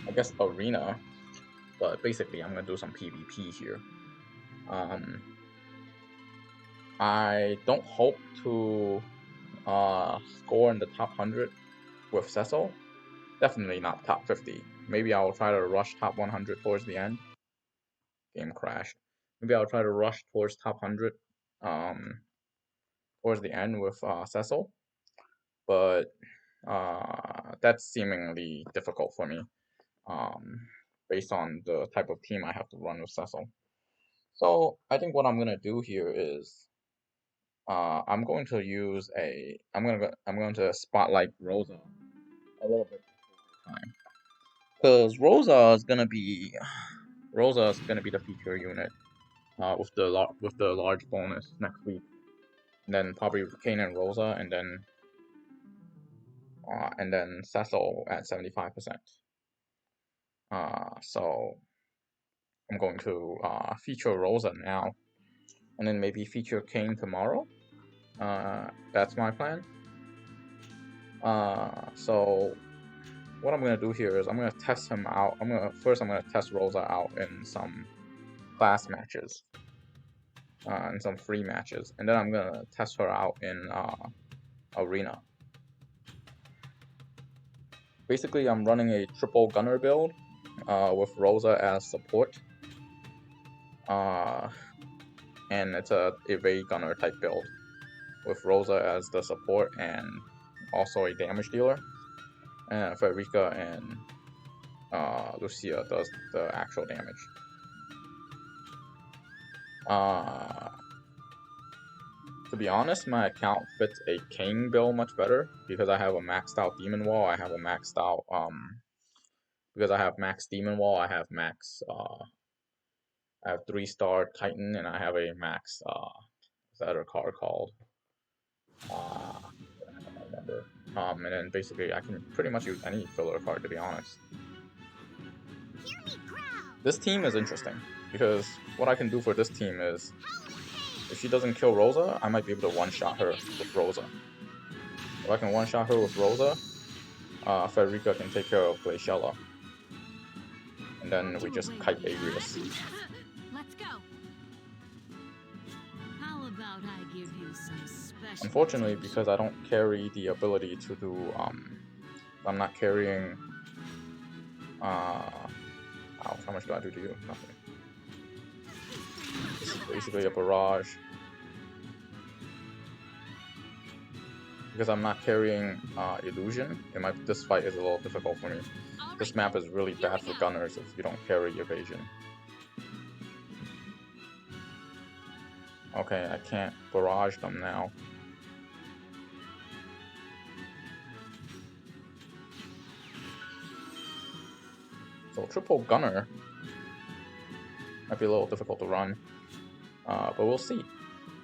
I guess, Arena, but basically I'm gonna do some PvP here. I don't hope to score in the top 100 with Cecil. Definitely not top 50. Maybe I'll try to rush top 100 towards the end. Game crashed. Maybe I'll try to rush towards top 100 towards the end with Cecil, but that's seemingly difficult for me based on the type of team I have to run with Cecil. So I think what I'm gonna do here is I'm going to use I'm going to spotlight Rosa a little bit time, because Rosa is gonna be the feature unit with the large bonus next week, and then probably Kane and Rosa, and then Cecil at 75%. So I'm going to feature Rosa now, and then maybe feature Kane tomorrow. That's my plan. So what I'm gonna do here is I'm gonna test him out. I'm gonna test Rosa out in some class matches, in some free matches, and then I'm gonna test her out in Arena. Basically, I'm running a triple gunner build with Rosa as support, and it's a evade gunner type build with Rosa as the support and also a damage dealer, and Frederica and Lucia does the actual damage. To be honest, my account fits a King build much better because I have a maxed out Demon Wall. I have a maxed out because I have max Demon Wall. I have max I have 3-star Titan, and I have a max what's that other card called? I don't remember. And then basically I can pretty much use any filler card, to be honest. This team is interesting because what I can do for this team is, if she doesn't kill Rosa, I might be able to one-shot her with Rosa. If I can one-shot her with Rosa, Frederica can take care of Glaciella. And then we just kite Agrius. Let's go. How about I give you some special. Unfortunately, because I don't carry the ability to do, I'm not carrying, ouch, how much do I do to you? Nothing. This is basically a barrage. Because I'm not carrying illusion, this fight is a little difficult for me. This map is really bad for gunners if you don't carry evasion. Okay, I can't barrage them now. So triple gunner might be a little difficult to run, but we'll see.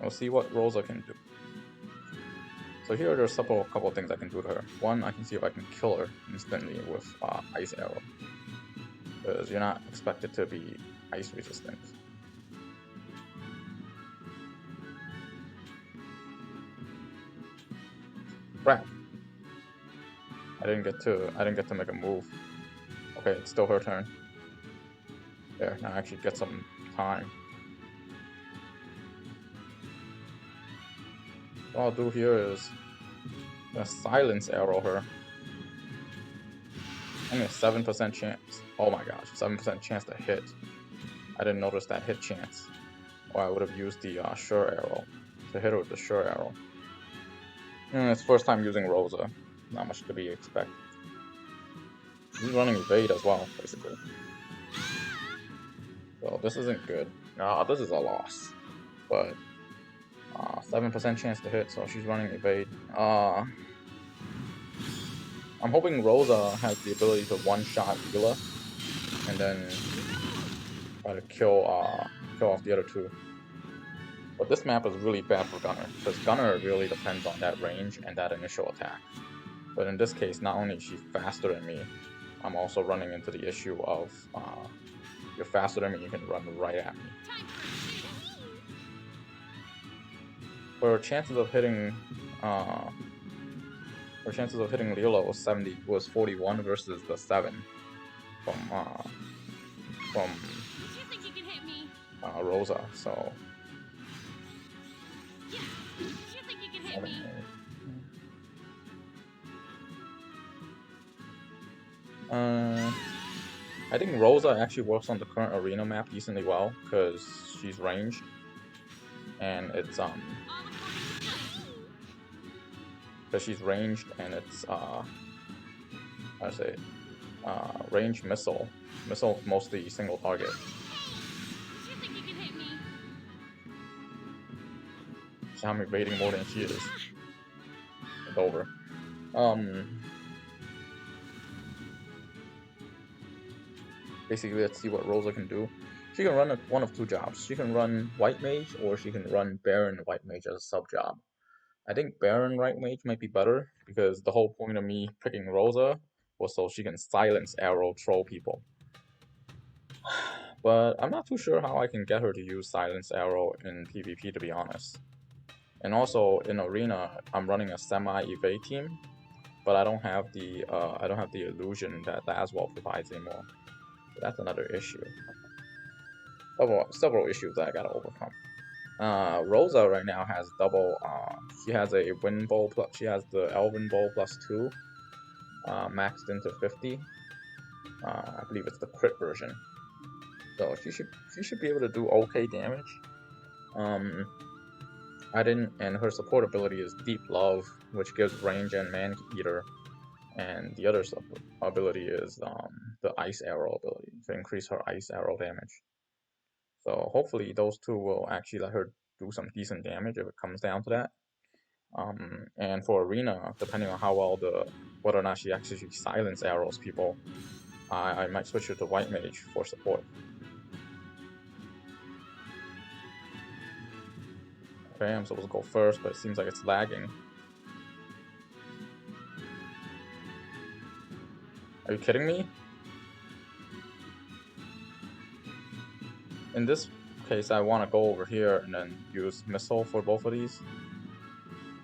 We'll see what Rosa can do. So here there's a couple of things I can do to her. One, I can see if I can kill her instantly with Ice Arrow, because you're not expected to be ice resistant. Crap! I didn't get to make a move. Okay, it's still her turn. There, now I actually get some time. What I'll do here is I'm gonna silence arrow her. Only a 7% chance. Oh my gosh, 7% chance to hit. I didn't notice that hit chance. Or I would have used the sure arrow to hit her with the sure arrow. It's first time using Rosa. Not much to be expected. She's running evade as well, basically. So this isn't good. This is a loss. But 7% chance to hit, so she's running evade. I'm hoping Rosa has the ability to one-shot Vila, and then try to kill off the other two. But this map is really bad for Gunner, because Gunner really depends on that range and that initial attack. But in this case, not only is she faster than me, I'm also running into the issue of you're faster than me, you can run right at me. Her chances of hitting Leela was 41 versus the 7. from You think you can hit me? Rosa. So Yeah. You think you can hit me? I think Rosa actually works on the current arena map decently well because she's ranged, and it's All according to plan. because she's ranged and it's how to say it, range missile mostly single target. You think you can hit me? So I'm evading more than she is. It's over. Basically, let's see what Rosa can do. She can run one of two jobs. She can run White Mage, or she can run Baron White Mage as a sub job. I think Baron White Mage might be better because the whole point of me picking Rosa was so she can silence arrow troll people. But I'm not too sure how I can get her to use silence arrow in PvP, to be honest. And also in arena, I'm running a semi-evade team, but I don't have the illusion that Laswell provides anymore. So that's another issue. Several issues that I gotta overcome. Rosa right now has double. She has a wind bow plus. She has the Elven bow +2, maxed into 50. I believe it's the crit version. So she should be able to do okay damage. And her support ability is Deep Love, which gives range and Man Eater, and the other ability is the Ice Arrow ability to increase her Ice Arrow damage. So hopefully those two will actually let her do some decent damage if it comes down to that. And for arena, depending on how well whether or not she actually silence arrows people, I might switch her to White Mage for support. Okay, I'm supposed to go first, but it seems like it's lagging. Are you kidding me? In this case, I want to go over here and then use Missile for both of these,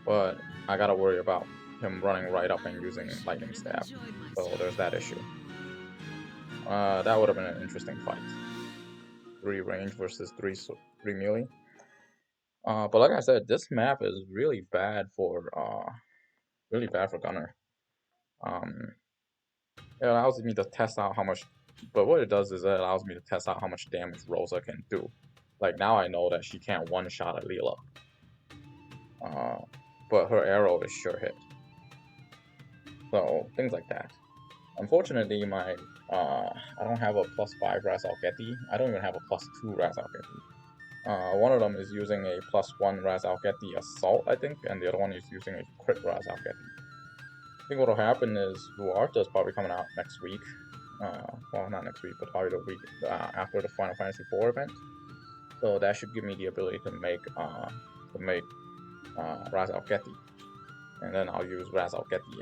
but I gotta worry about him running right up and using Lightning Stab, so there's that issue. That would have been an interesting fight. 3 range versus 3 melee. But like I said, this map is really bad for Gunner. It allows me to test out how much, but what it does is it allows me to test out how much damage Rosa can do. Like now I know that she can't one-shot a Leela, but her arrow is sure hit. So things like that. Unfortunately, I don't have a +5 Ras Al Gheti. I don't even have a +2 Ras Al Gheti. One of them is using a +1 Ras Al Gheti Assault, I think, and the other one is using a crit Ras Al Gheti. I think what'll happen is Luarta is probably coming out next week. Well, not next week, but probably the week after the Final Fantasy IV event. So that should give me the ability to make Ras Al Gheti, and then I'll use Ras Al Gheti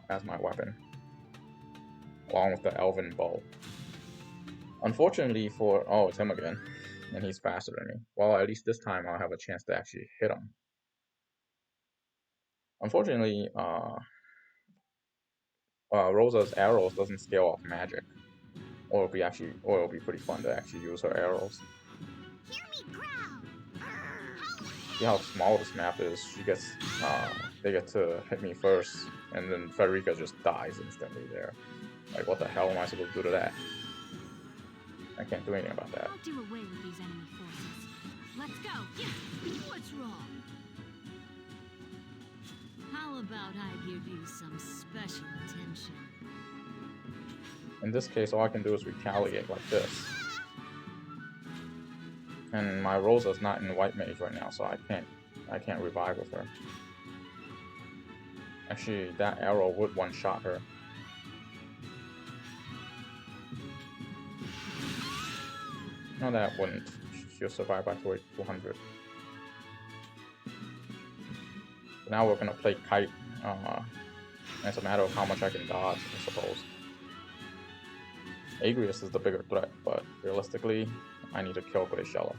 as my weapon, along with the Elven bow. Unfortunately it's him again, and he's faster than me. Well, at least this time I'll have a chance to actually hit him. Unfortunately, Rosa's arrows doesn't scale off magic, or it'll be pretty fun to actually use her arrows. See how small this map is? They get to hit me first, and then Frederica just dies instantly there. Like, what the hell am I supposed to do to that? I can't do anything about that. Don't do away with these enemy forces. Let's go. Yeah. What's wrong? How about I give you some special attention? In this case, all I can do is retaliate like this. And my Rosa's not in White Mage right now, so I can't revive with her. Actually, that arrow would one-shot her. No, that wouldn't. She'll survive by 200. Now we're gonna play Kite. It's a matter of how much I can dodge, I suppose. Agrius is the bigger threat, but realistically, I need to kill Glaciella.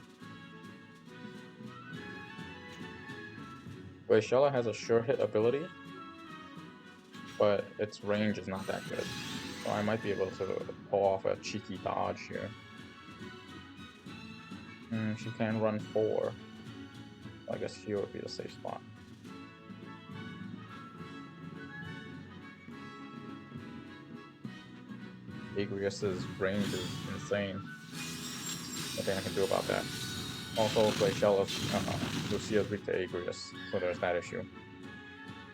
Glaciella has a sure hit ability, but its range is not that good. So I might be able to pull off a cheeky dodge here. She can run 4. I guess here would be the safe spot. Agrius's range is insane. Nothing I can do about that. Also, Lucia's weak to Agrius, so there's that issue.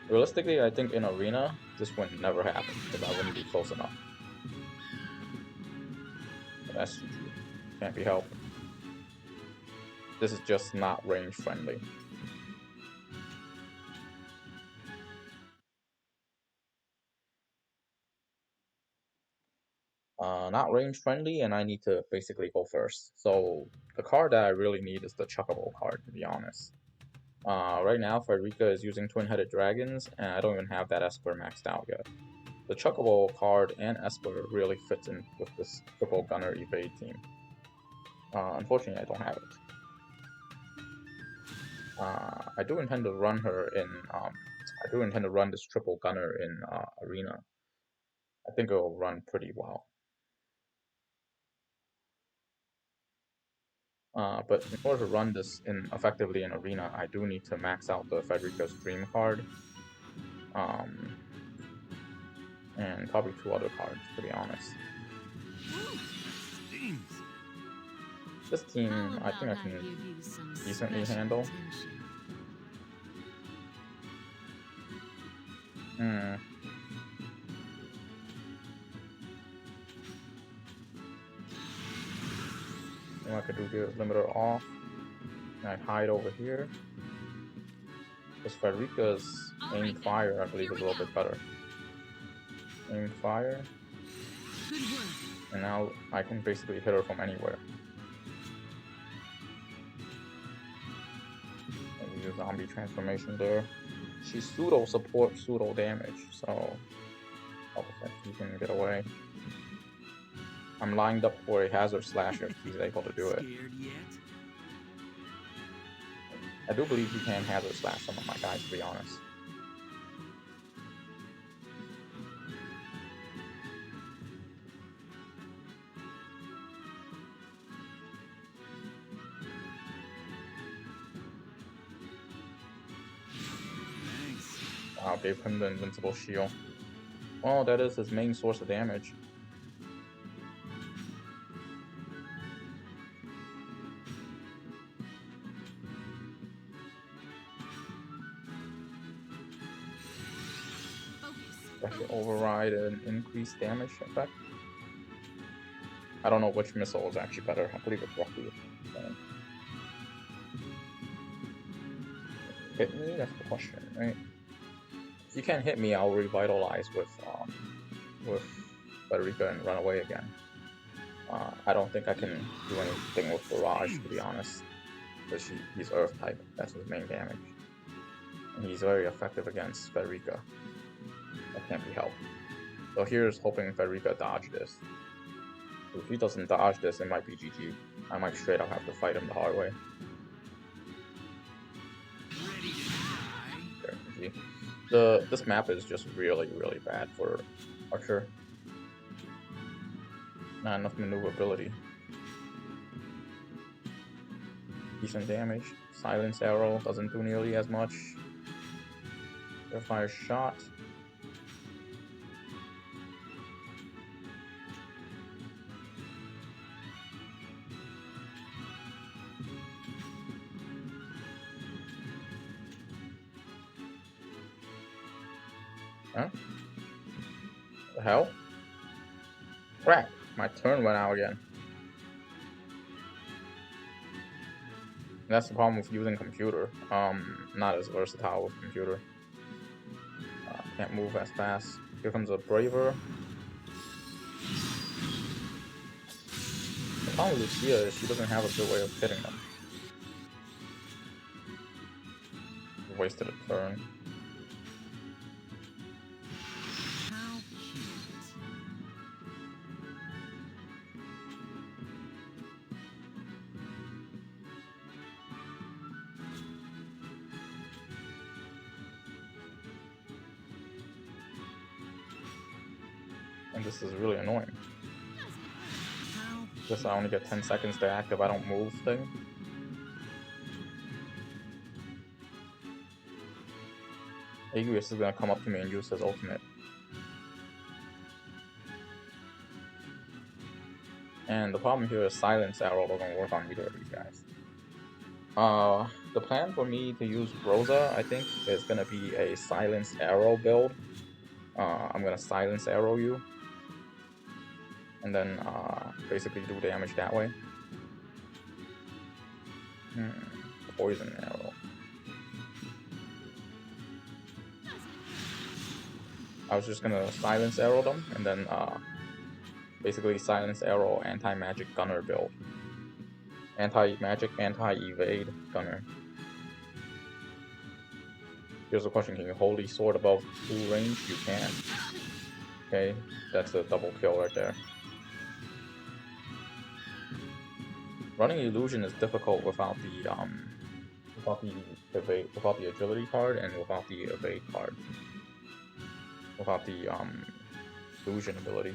Realistically, I think in Arena, this would never happen, because I wouldn't be close enough. But that's GG. Can't be helped. This is just not range friendly. Not range friendly, and I need to basically go first. So the card that I really need is the Chuckable card, to be honest. Right now, Frederica is using Twin-Headed Dragons, and I don't even have that Esper maxed out yet. The Chuckable card and Esper really fits in with this triple Gunner evade team. Unfortunately, I don't have it. I do intend to run her in. I do intend to run this triple Gunner in Arena. I think it will run pretty well. But in order to run this effectively in Arena, I do need to max out the Frederica's Dream card. And probably 2 other cards, to be honest. This team, I think I can decently handle. What I could do here is limit her off. And I hide over here. Because Frederica's aim fire, I believe, is a little bit better. Aim fire. And now I can basically hit her from anywhere. Maybe use zombie transformation there. She pseudo supports pseudo damage, so you can get away. I'm lined up for a hazard slasher if he's able to do it. I do believe he can hazard slash some of my guys, to be honest. Wow, gave him the invincible shield. Well, that is his main source of damage. That should override an increased damage effect. I don't know which missile is actually better. I believe it's Rocky. Hit me? That's the question, right? If you can't hit me, I'll revitalize with Frederica and run away again. I don't think I can do anything with Barrage, to be honest, because he's Earth type. That's his main damage, and he's very effective against Frederica. That can't be helped. So here's hoping Frederica dodge this. If he doesn't dodge this, it might be GG. I might straight up have to fight him the hard way. There, GG. This map is just really, really bad for Archer. Not enough maneuverability. Decent damage. Silence arrow doesn't do nearly as much. Fire shot. Huh? The hell? Crap! My turn went out again. That's the problem with using computer. Not as versatile with computer. Can't move as fast. Here comes a Braver. The problem with Lucia is she doesn't have a good way of hitting them. Wasted a turn. And this is really annoying. This I only get 10 seconds to act if I don't move thing. Agrius is gonna come up to me and use his ultimate. And the problem here is Silence Arrow doesn't work on either of these guys. The plan for me to use Rosa, I think, is gonna be a Silence Arrow build. I'm gonna Silence Arrow you, and then basically do damage that way. Poison Arrow. I was just gonna Silence Arrow them, and then basically Silence Arrow anti-magic gunner build. Anti-magic, anti-evade gunner. Here's a question, can you Holy Sword above 2 range? You can. Okay, that's a double kill right there. Running Illusion is difficult without the agility card and without the evade card. Without the illusion ability.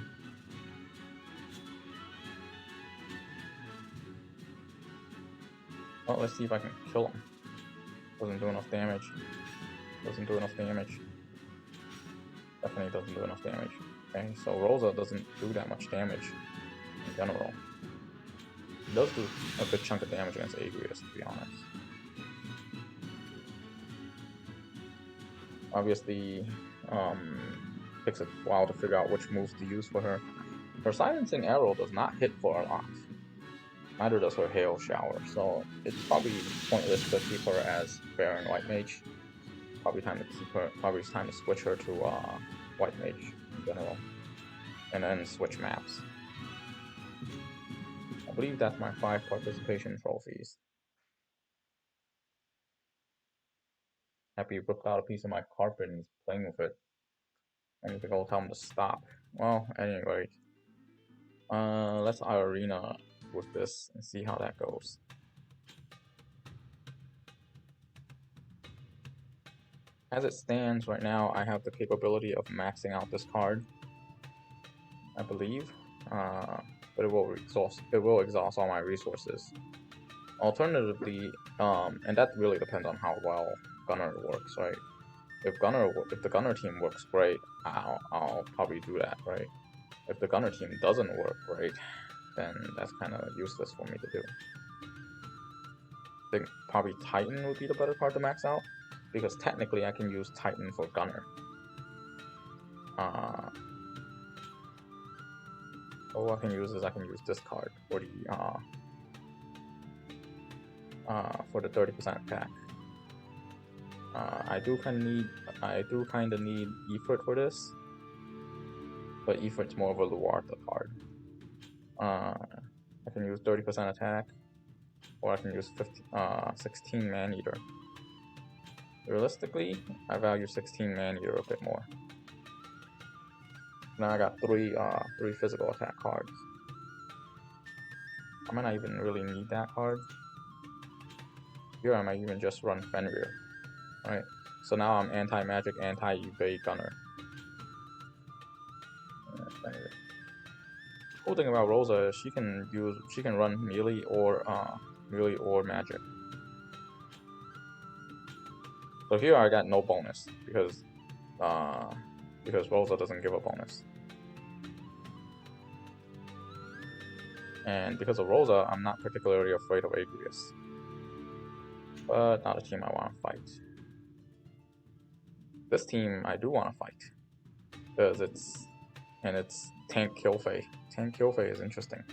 Well, let's see if I can kill him. Doesn't do enough damage. Doesn't do enough damage. Definitely doesn't do enough damage. Okay, so Rosa doesn't do that much damage in general. He does do a good chunk of damage against Agrius, to be honest. Obviously, takes a while to figure out which moves to use for her. Her Silencing Arrow does not hit for a lot. Neither does her Hail Shower, so it's probably pointless to keep her as Baron White Mage. Probably time to keep her. Probably it's time to switch her to White Mage in general, and then switch maps. I believe that's my 5 participation trophies. Happy ripped out a piece of my carpet and he's playing with it. I need to go tell him to stop. Well, anyway, let's arena with this and see how that goes. As it stands right now, I have the capability of maxing out this card, I believe, but it will exhaust all my resources. Alternatively, and that really depends on how well Gunner works, right? If the Gunner team works great, I'll probably do that, right? If the Gunner team doesn't work great, then that's kind of useless for me to do. I think probably Titan would be the better card to max out, because technically I can use Titan for Gunner. All I can use this card for the 30% attack. I do kind of need Ifrit for this, but Ifrit's more of a Luartha card. I can use 30% attack, or I can use 16 Man-Eater. Realistically, I value 16 Man-Eater a bit more. Now I got three physical attack cards. I might not even really need that card. Here I might even just run Fenrir. Right? So now I'm anti-magic, anti-evade gunner. Cool thing about Rosa is she can run melee or magic. So here I got no bonus because Rosa doesn't give a bonus. And because of Rosa, I'm not particularly afraid of Agrius. But not a team I want to fight. This team I do want to fight. Because it's tank kill fray. Tank kill fray is interesting.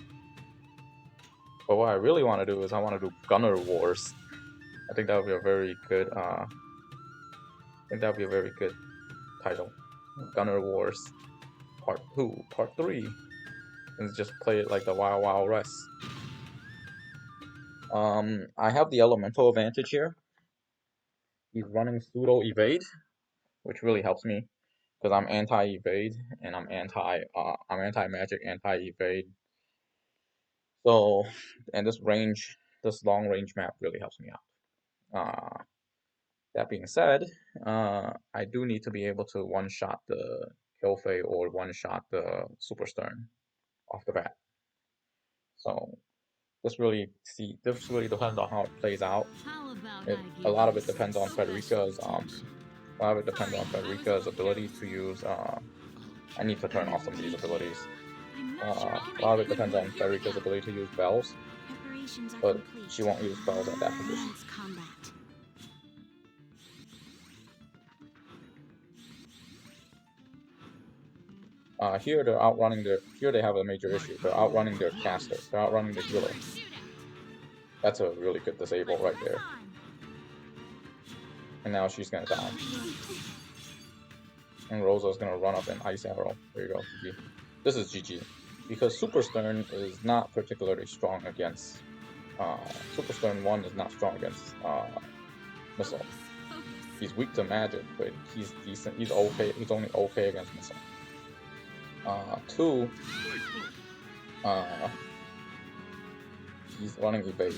But what I really want to do is I want to do Gunner Wars. I think that would be a very good title. Gunner Wars Part 2, Part 3. And just play it like the Wild Wild West. I have the elemental advantage here. He's running pseudo evade, which really helps me because I'm anti-evade and I'm anti-magic, anti-evade. So, and this long range map really helps me out. That being said, I do need to be able to one-shot the kill fray or one-shot the Super Stern off the bat. So this really depends on how it plays out. How about A lot of it depends on Frederica's ability to use. I need to turn off some of these abilities. A lot of it depends on Frederica's ability to use bells, but she won't use bells at that position. Here they're outrunning their. Here they have a major issue. They're outrunning their caster. They're outrunning the healer. That's a really good disable right there. And now she's gonna die. And Rosa's gonna run up and Ice Arrow. There you go, GG. This is GG. Because Super Stern is not particularly strong against... Super Stern 1 is not strong against Missile. He's weak to magic, but he's decent. He's okay. He's only okay against Missile. 2... he's running evade.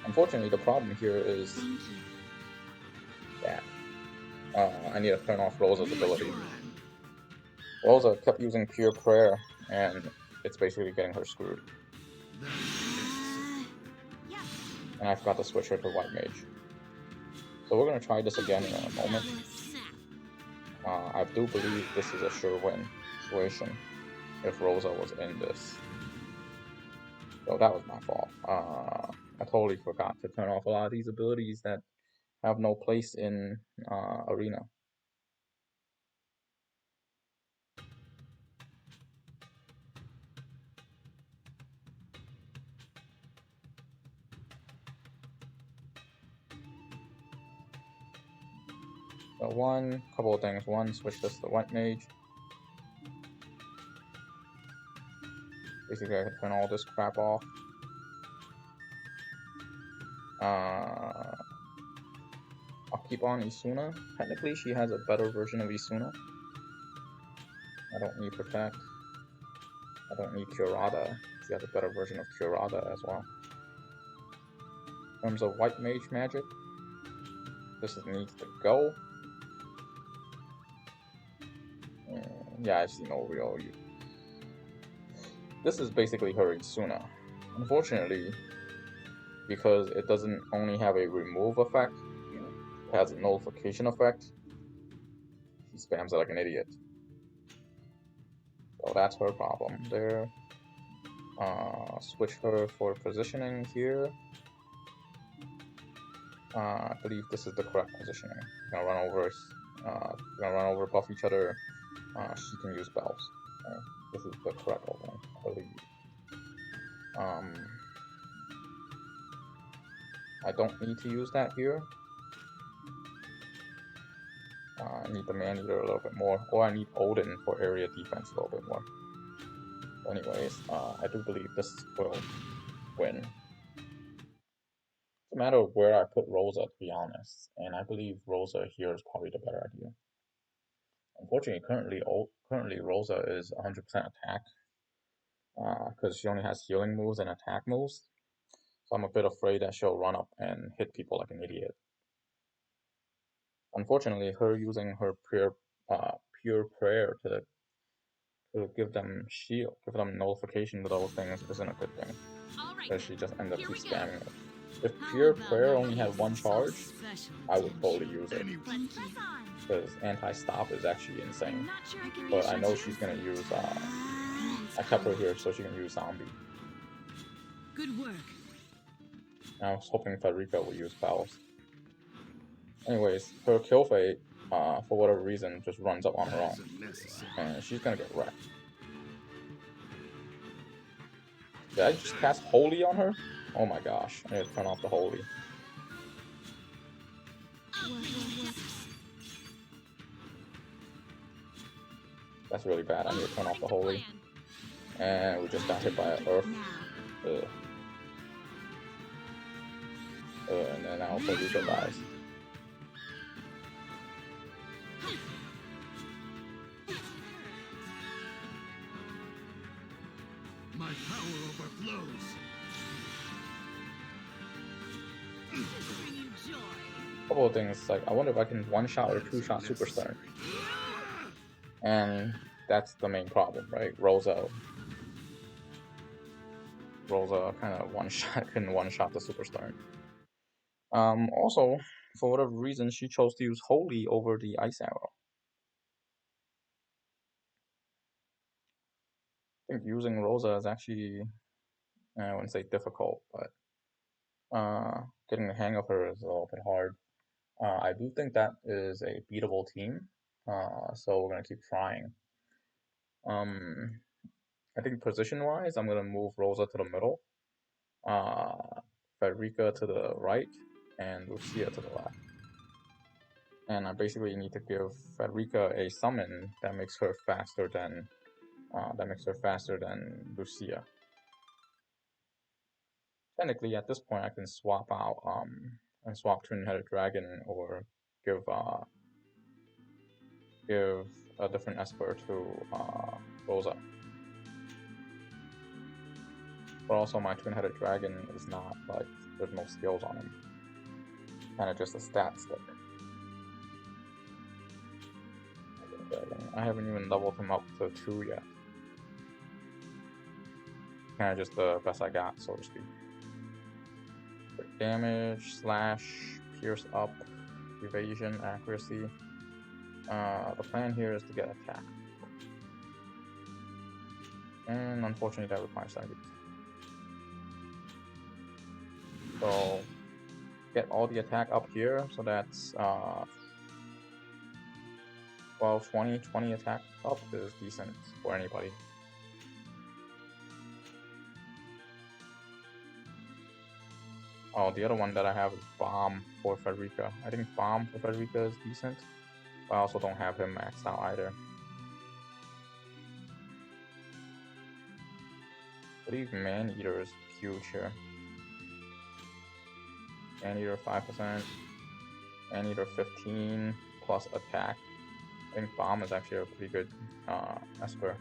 Unfortunately, the problem here is that I need to turn off Rosa's ability. Rosa kept using Pure Prayer, and it's basically getting her screwed. And I forgot to switch her to White Mage. So we're going to try this again in a moment. I do believe this is a sure win situation if Rosa was in this. So that was my fault. I totally forgot to turn off a lot of these abilities that have no place in Arena. So couple of things. One, switch this to White Mage. Basically, I can turn all this crap off. I'll keep on Isuna. Technically, she has a better version of Isuna. I don't need Protect. I don't need Curada. She has a better version of Curada as well. In terms of White Mage magic, this needs to go. Yeah, I see no real use. This is basically her Isuna. Unfortunately, because it doesn't only have a remove effect, it has a nullification effect, she spams it like an idiot. So that's her problem there. Switch her for positioning here. I believe this is the correct positioning. Gonna run over, buff each other. She can use bells. Okay. This is the correct one, I believe. I don't need to use that here. I need the Man-Eater a little bit more, or I need Odin for area defense a little bit more. Anyways, I do believe this will win. It's a matter of where I put Rosa, to be honest, and I believe Rosa here is probably the better idea. Unfortunately, currently Rosa is 100% attack, because she only has healing moves and attack moves. So I'm a bit afraid that she'll run up and hit people like an idiot. Unfortunately, her using her pure prayer to give them shield, give them nullification to those things isn't a good thing. Because she just ends up keep spamming it. If pure prayer only had one charge, I would totally use it. Because anti-stop is actually insane. But I know she's gonna use I kept her here so she can use zombie. Good work. I was hoping Frederica would use bells. Anyways, her kill fate, for whatever reason, just runs up on her own. And she's gonna get wrecked. Did I just cast Holy on her? Oh my gosh, I need to turn off the Holy. That's really bad, I need to turn off the Holy. And we just got hit by an Earth. And then now Frederica dies. My power overflows. Bring you joy. couple of things, like I wonder if I can one-shot or two-shot Super Stern. And that's the main problem, right? Rosa kind of couldn't one-shot the Super Stern. Also, for whatever reason, she chose to use Holy over the Ice Arrow. I think using Rosa is actually, I wouldn't say difficult, but getting the hang of her is a little bit hard. I do think that is a beatable team, so we're gonna keep trying. I think position-wise, I'm gonna move Rosa to the middle, Frederica to the right, and Lucia to the left. And I basically need to give Frederica a summon that makes her faster than Lucia. Technically, at this point, I can swap out and swap Twin-Headed Dragon or give a different Esper to Rosa. But also, my Twin-Headed Dragon is not like there's no skills on him, kind of just a stat stick. I haven't even leveled him up to 2 yet. Kind of just the best I got, so to speak. Quick damage, slash, pierce up, evasion, accuracy. The plan here is to get attack. And unfortunately that requires 70. So get all the attack up here, so that's 12, 20 attack up is decent for anybody. Oh, the other one that I have is Bomb for Frederica. I think Bomb for Frederica is decent, but I also don't have him maxed out either. I believe Man-Eater is huge here. Man-Eater 5%, Man-Eater 15 plus attack. I think Bomb is actually a pretty good Esper.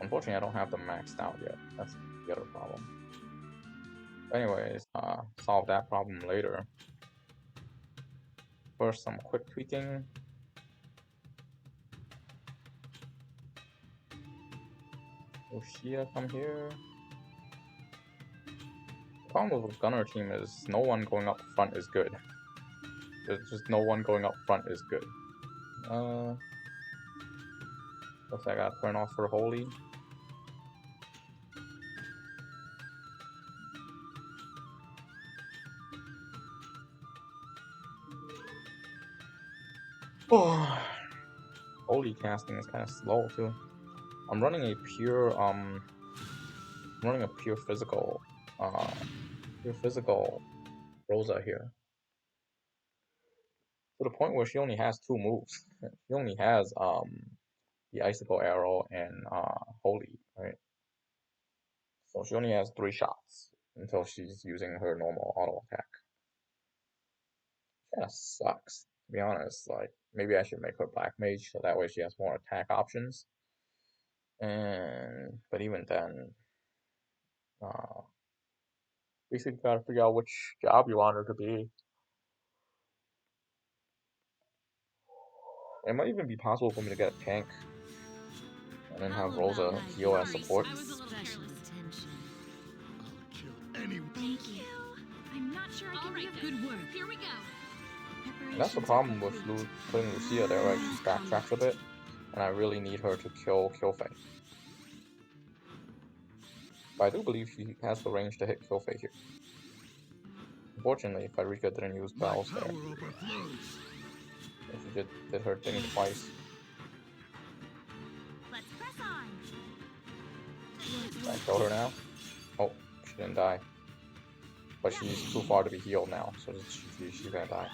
Unfortunately, I don't have them maxed out yet. That's the other problem. Anyways, solve that problem later. First, some quick tweaking. Lucia, come here. The problem with the Gunner team is no one going up front is good. There's just no one going up front is good. Looks like I got turned off for Holy. Oh, Holy casting is kind of slow too. I'm running a pure physical Rosa here. To the point where she only has 2 moves. She only has the Icicle Arrow and Holy, right? So she only has 3 shots until she's using her normal auto attack. Kinda sucks, to be honest. Like, maybe I should make her Black Mage so that way she has more attack options. But even then, basically gotta figure out which job you want her to be. It might even be possible for me to get a tank and then have Rosa heal as support. I was a little careless. Thank you. I'm not sure I can give good work. Here we go. And that's the problem with putting Lucia there, right? She backtracks a bit, and I really need her to kill Killfay. But I do believe she has the range to hit Killfay here. Unfortunately, Frederica didn't use bells there. She did her thing twice. Let's press on. Can I kill her now? Oh, she didn't die. But she's too far to be healed now, so she's gonna die.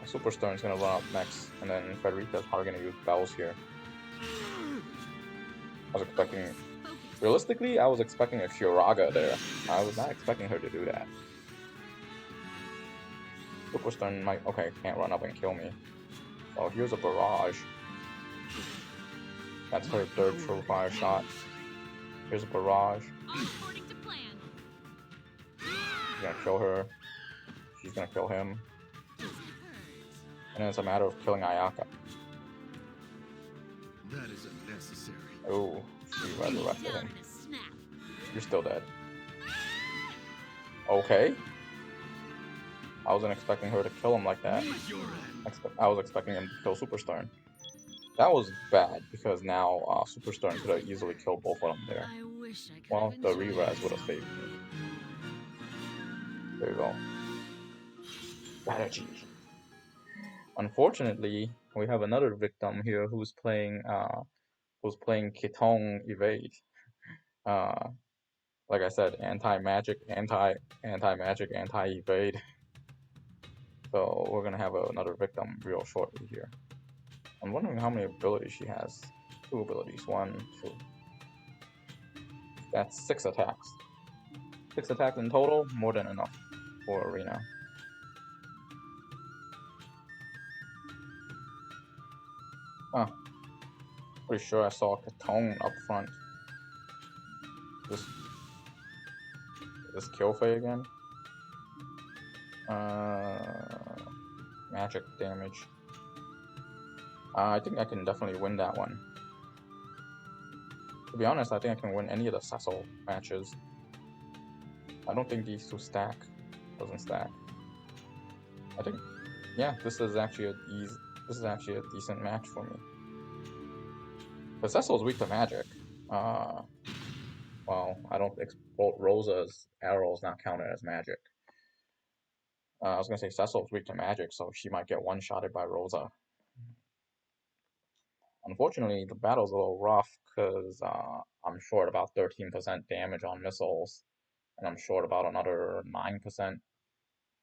Super Stern's gonna run up next, and then Frederica's probably gonna use bells here. I was expecting... Realistically, I was expecting a Fioraga there. I was not expecting her to do that. Super Stern might... Okay, can't run up and kill me. Oh, here's a barrage. That's her 3rd True Fire shot. Here's a barrage. All according to plan. She's gonna kill her. She's gonna kill him. And then it's a matter of killing Ayaka. That is unnecessary. Oh, she resurrected him. You're still dead. Okay. I wasn't expecting her to kill him like that. I was expecting him to kill Superstar. That was bad, because now Superstar could have easily killed both of them there. Well, the re-res would have saved me. There you go. Strategy. Unfortunately, we have another victim here who's playing Kitong Evade. Like I said, anti-magic, anti-magic, anti-evade. So we're gonna have another victim real shortly here. I'm wondering how many abilities she has. 2 abilities. 1, 2. That's 6 attacks. 6 attacks in total, more than enough for Arena. Huh. Pretty sure I saw Katone up front. This kill Faye again. Magic damage. I think I can definitely win that one. To be honest, I think I can win any of the Cecil matches. I don't think these two stack. Doesn't stack. I think, yeah, this is actually a decent match for me. But Cecil's weak to magic. Well, I don't export Rosa's arrows not counted as magic. I was gonna say Cecil's weak to magic, so she might get one-shotted by Rosa. Unfortunately, the battle's a little rough because I'm short about 13% damage on missiles, and I'm short about another 9%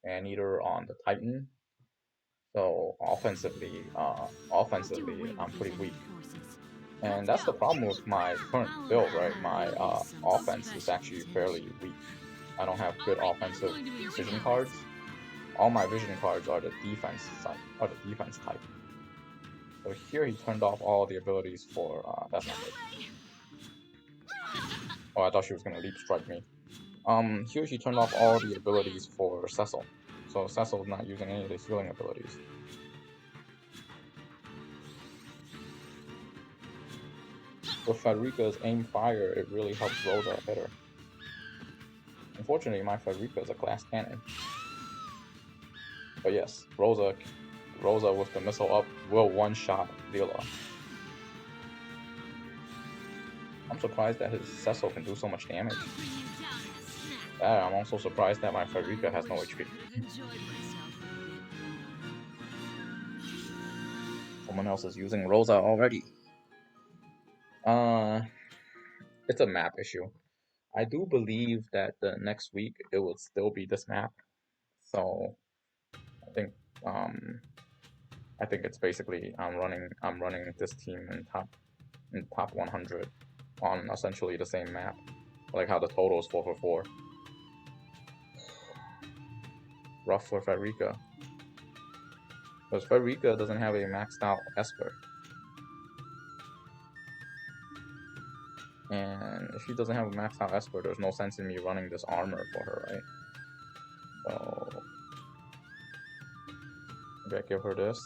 anteater on the Titan. So offensively, I'm pretty weak. And that's the problem with my current build, right? My offense is actually fairly weak. I don't have good offensive vision cards. All my vision cards are the defense type. So here he turned off all the abilities for that's not good. Oh, I thought she was gonna leap strike me. Here she turned off all the abilities for Cecil. So Cecil's not using any of the healing abilities. With Frederica's aim fire, it really helps Rosa hit her. Unfortunately, my Frederica is a glass cannon. But yes, Rosa with the missile up will one-shot Leela. I'm surprised that his Cecil can do so much damage. I'm also surprised that my Frederica has no HP. Someone else is using Rosa already. It's a map issue. I do believe that the next week it will still be this map. So I think it's basically I'm running this team in top 100 on essentially the same map, like how the total is 4 for 4. Rough for Frederica, because Frederica doesn't have a maxed out Esper, and if she doesn't have a maxed out Esper, there's no sense in me running this armor for her, right? So maybe I give her this.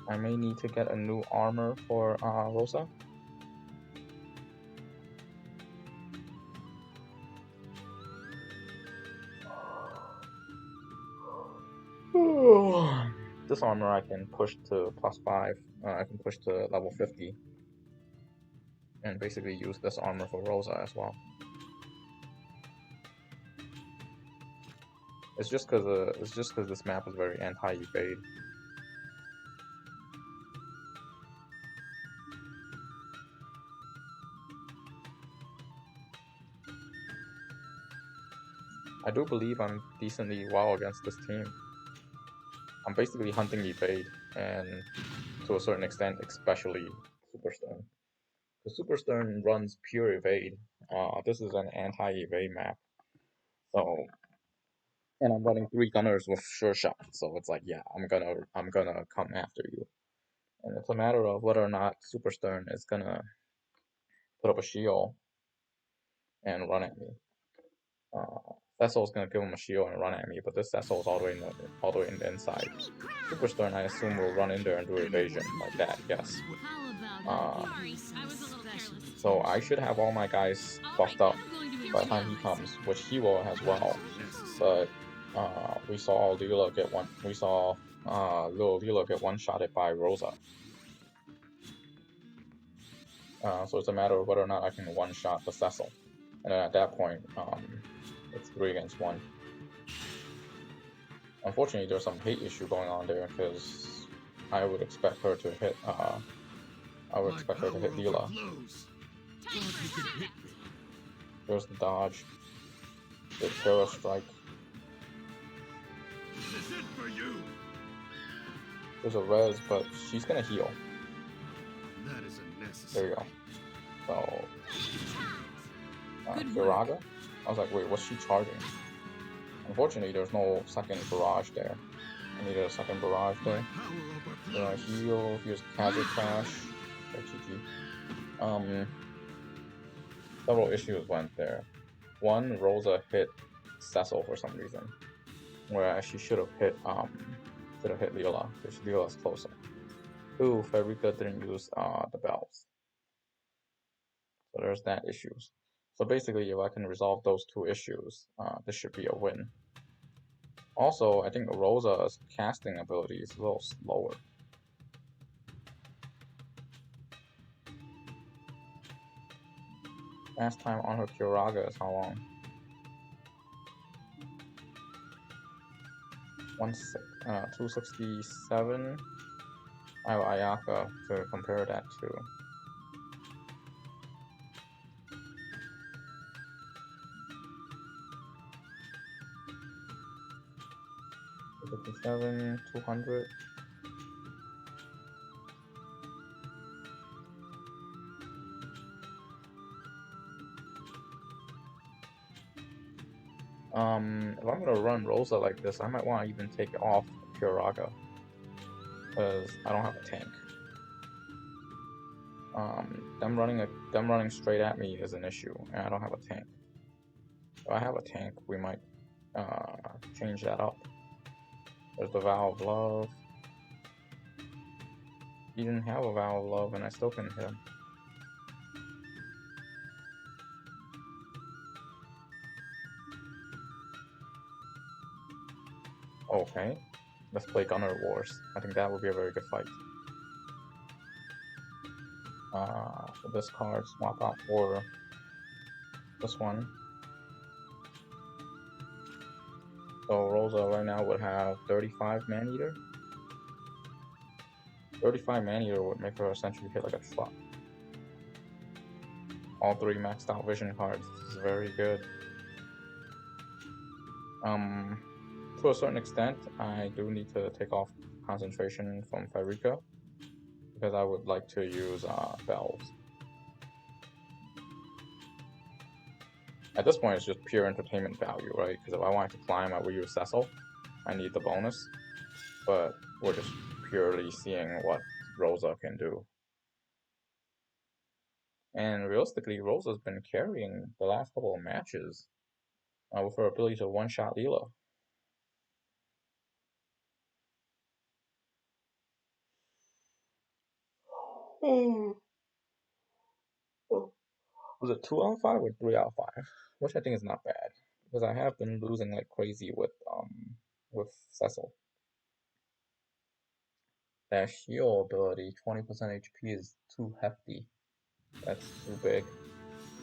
I may need to get a new armor for Rosa. This armor I can push to +5. I can push to level 50. And basically use this armor for Rosa as well. It's just because this map is very anti-evade. I do believe I'm decently well against this team. I'm basically hunting evade, and to a certain extent, especially Superstern. The Superstern runs pure evade. This is an anti-evade map, so, and I'm running 3 gunners with sure shot. So it's like, yeah, I'm gonna come after you. And it's a matter of whether or not Super Stern is gonna put up a shield and run at me. Cecil's gonna give him a shield and run at me, but this Cecil's all the way in the inside. Super Stern, I assume, will run in there and do evasion like that, yes. So I should have all my guys buffed up by the time he comes, which he will as well. But we saw Lila get one. We saw little Lila get one-shotted by Rosa. So it's a matter of whether or not I can one-shot the Cecil, and then at that point, it's 3 against 1. Unfortunately, there's some hate issue going on there because I would expect her to hit. I would expect her to hit Lila. There's the dodge. The terror strike. There's a res, but she's gonna heal. There we go. So, Firaga? I was like, wait, what's she charging? Unfortunately, there's no second barrage there. I needed a second barrage there. Then I heal, use Hazard Crash, GG. Several issues went there. One, Rosa hit Cecil for some reason, whereas she should have hit Leola, because Leola's closer. 2, Frederica didn't use the bells. So there's that issues. So basically, if I can resolve those 2 issues, this should be a win. Also, I think Rosa's casting ability is a little slower. Last time on her Kiraga is how long? 267. I have Ayaka to compare that to. 257, 200. If I'm gonna run Rosa like this, I might want to even take off Kiraga, because I don't have a tank. Them running straight at me is an issue, and I don't have a tank. If I have a tank, we might change that up. There's the Vow of Love. He didn't have a Vow of Love, and I still couldn't hit him. Okay, let's play Gunner Wars. I think that would be a very good fight. For this card, swap out for this one. So Rosa right now would have 35 Man-Eater. 35 Man-Eater would make her essentially hit like a truck. All 3 maxed out vision cards. This is very good. To a certain extent, I do need to take off concentration from Frederica, because I would like to use bells. At this point, it's just pure entertainment value, right? Because if I wanted to climb, I would use Cecil. I need the bonus, but we're just purely seeing what Rosa can do. And realistically, Rosa's been carrying the last couple of matches with her ability to one-shot Leela. Was it 2 out of 5 or 3 out of 5? Which I think is not bad, because I have been losing like crazy with Cecil. That shield ability, 20% HP is too hefty. That's too big.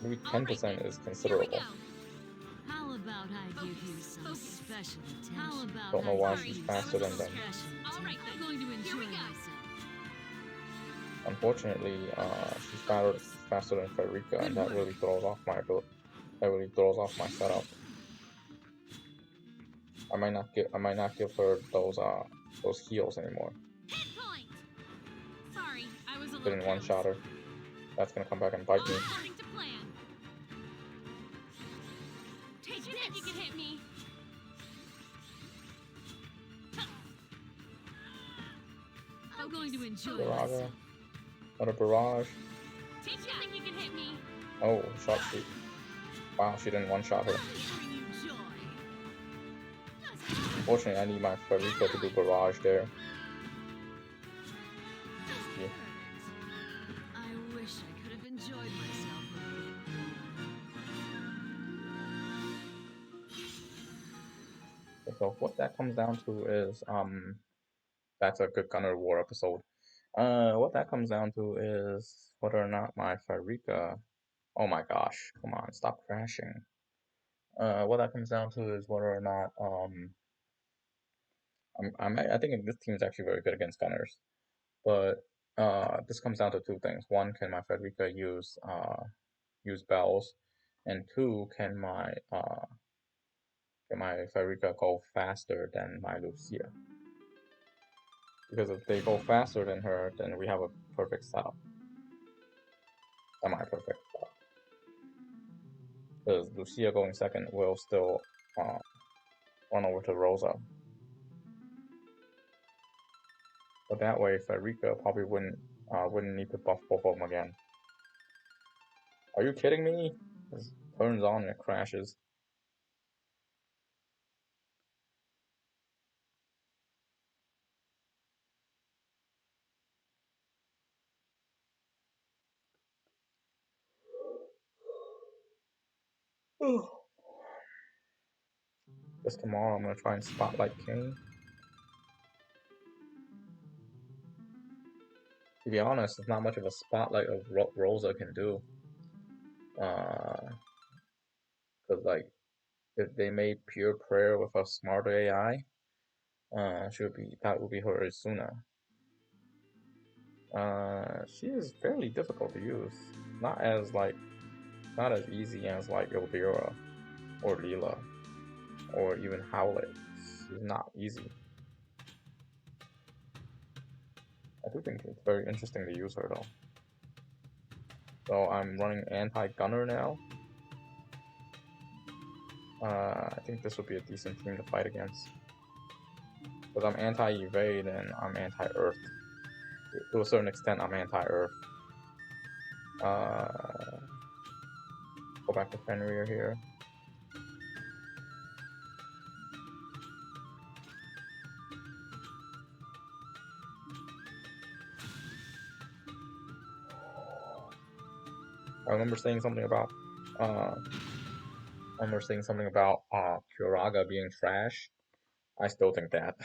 Maybe 10% is considerable. How about I give you some special attention? Don't know why she's faster than them. Alright, I'm going to enjoy myself. Unfortunately, she's faster than Frederica, and that really throws off my ability. That really throws off my setup. I might not give her those heals anymore. Sorry, I was a little Didn't one-shot her. That's gonna come back and bite me. Take this. You can hit me. I'm going to enjoy Barrage. myself. Another barrage. Teach you think you can hit me? Oh, shot shoot. Wow, she didn't one-shot her. Bring you joy. Fortunately, I need my Farika to do barrage there. Yeah. I wish I could have enjoyed myself a bit more. So what that comes down to is that's a good Gunner War episode. What that comes down to is whether or not my Farika. Oh my gosh, come on, stop crashing. What that comes down to is whether or not I think this team is actually very good against Gunners, but this comes down to two things. One, can my Frederica use bells, and two, can my Frederica go faster than my Lucia? Because if they go faster than her, then we have a perfect setup. Semi-perfect setup. Because Lucia going second will still run over to Rosa. But that way, Frederica probably wouldn't need to buff both of them again. Are you kidding me? This turns on and it crashes. Just tomorrow, I'm gonna try and spotlight King. To be honest, it's not much of a spotlight of what Rosa can do. Cause like, if they made pure prayer with a smarter AI, that would be her Isuna. She is fairly difficult to use. Not as easy as like Elvira or Leela or even Howlet. She's not easy. I do think it's very interesting to use her though. So I'm running anti-gunner now. I think this would be a decent team to fight against. Because I'm anti-evade and I'm anti-earth. To a certain extent, I'm anti-earth. Go back to Fenrir here. I remember saying something about Kyoraga being trash. I still think that.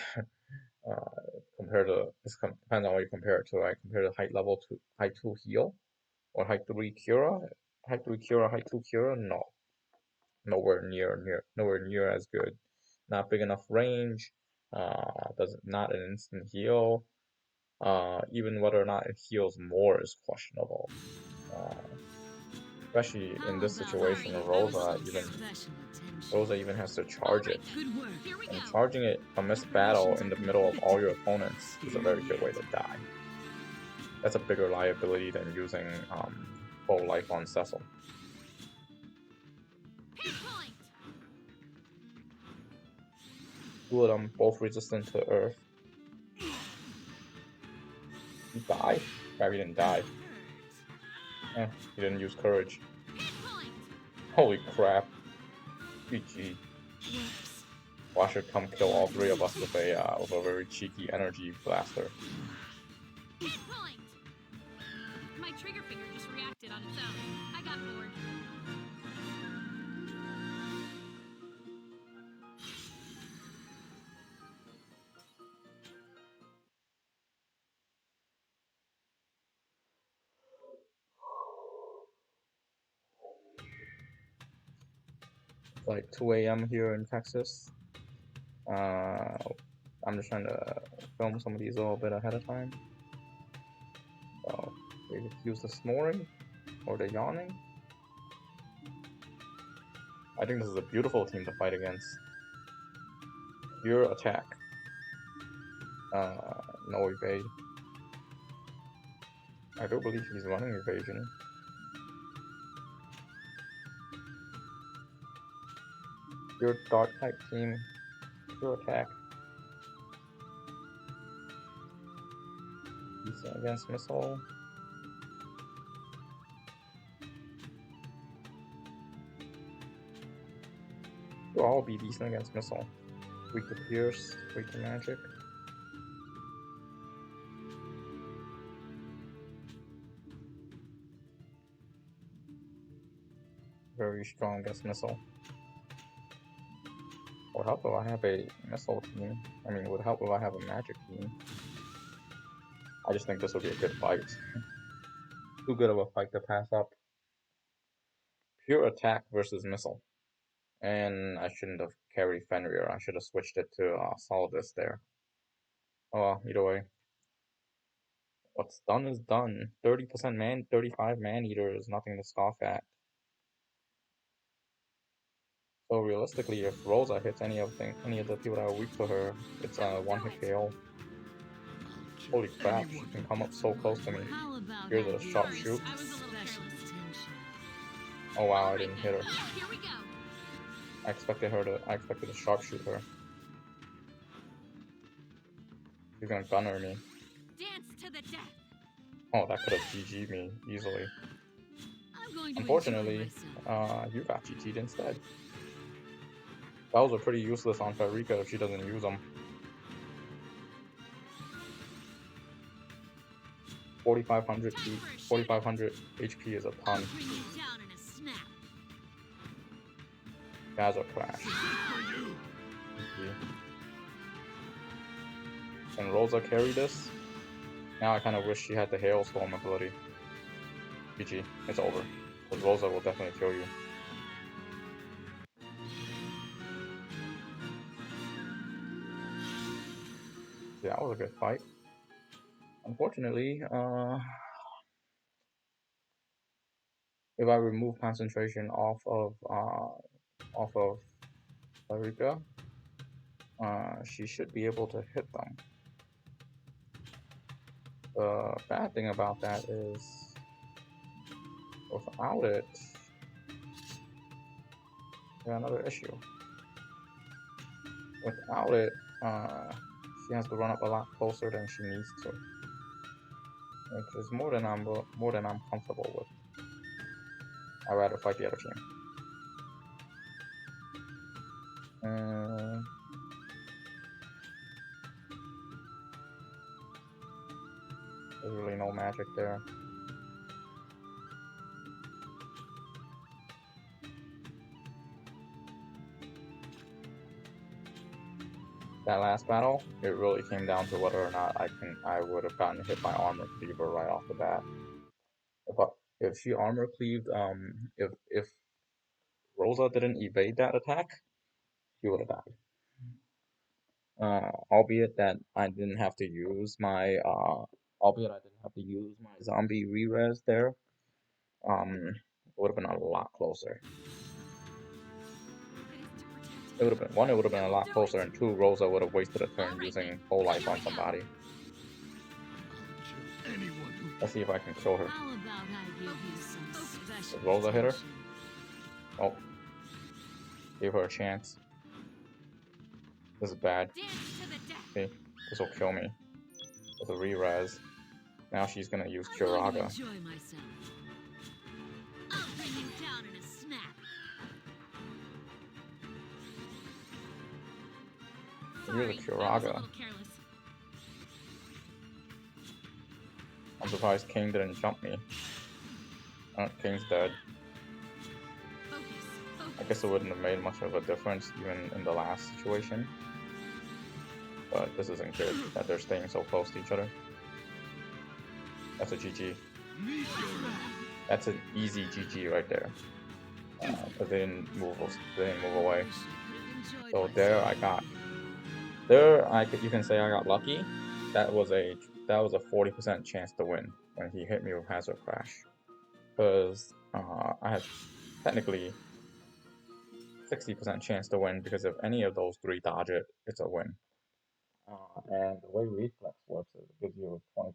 Depends on what you compare it to. I compare the height level to height 2 heal or height 3 cura. Height 3 cura, height 2 cura, no. Nowhere near as good. Not big enough range. Not an instant heal. Even whether or not it heals more is questionable. Especially in this situation, Rosa even has to charge it. And charging it amidst battle in the middle of all your opponents is a very good way to die. That's a bigger liability than using full life on Cecil. Two of them both resistant to Earth. He died? Maybe he didn't die. He didn't use courage. Holy crap. GG. Watch her come kill all three of us with a very cheeky energy blaster. My trigger finger just reacted on its own. I got bored. It's like 2 a.m. here in Texas. I'm just trying to film some of these a little bit ahead of time. So, we excuse the snoring or the yawning. I think this is a beautiful team to fight against. Pure attack. No evade. I do believe he's running evasion. Pure dark type team. Pure attack. against missile. Will all be decent against missile. Weak to pierce, weak to magic. Very strong against missile. Would help if I have a missile team. I mean, would help if I have a magic team. I just think this would be a good fight. Too good of a fight to pass up. Pure attack versus missile. And I shouldn't have carried Fenrir. I should have switched it to Solidus there. Oh well, either way. What's done is done. 30% man, 35 man eater is nothing to scoff at. So realistically, if Rosa hits any of the people that are weak to her, it's a one-hit KO. Holy crap, she can come up so close to me. Here's a sharpshoot. Oh wow, I didn't hit her. I expected to sharpshoot her. She's gonna gunner me. Oh, that could have GG'd me easily. Unfortunately, you got GG'd instead. Spells are pretty useless on Farika if she doesn't use them. 4,500 HP is a ton. Gazza crash. Can Rosa carry this? Now I kind of wish she had the Hailstorm ability. GG, it's over. Because Rosa will definitely kill you. Yeah, that was a good fight. Unfortunately, if I remove concentration off of Farika, she should be able to hit them. The bad thing about that is, without it, there's another issue. Without it, she has to run up a lot closer than she needs to, which is more than I'm comfortable with. I'd rather fight the other team. There's really no magic there. That last battle, it really came down to whether or not I would have gotten hit by armor cleaver right off the bat. If she armor cleaved, if Rosa didn't evade that attack, she would have died. Albeit I didn't have to use my zombie re-res there. It would have been a lot closer. It would have been a lot closer, and two, Rosa would have wasted a turn using whole life on somebody. Let's see if I can kill her. Did Rosa hit her? Oh. Gave her a chance. This is bad. See, this will kill me. With a re-res. Now she's gonna use Kuraga. Here's a Kuraga. I'm surprised King didn't jump me. King's dead. I guess it wouldn't have made much of a difference even in the last situation. But this isn't good that they're staying so close to each other. That's a GG. That's an easy GG right there. But they didn't move away. So you can say I got lucky. That was a 40% chance to win when he hit me with Hazard Crash, because I had technically 60% chance to win, because if any of those three dodge it, it's a win. And the way reflex works is it gives you a 20%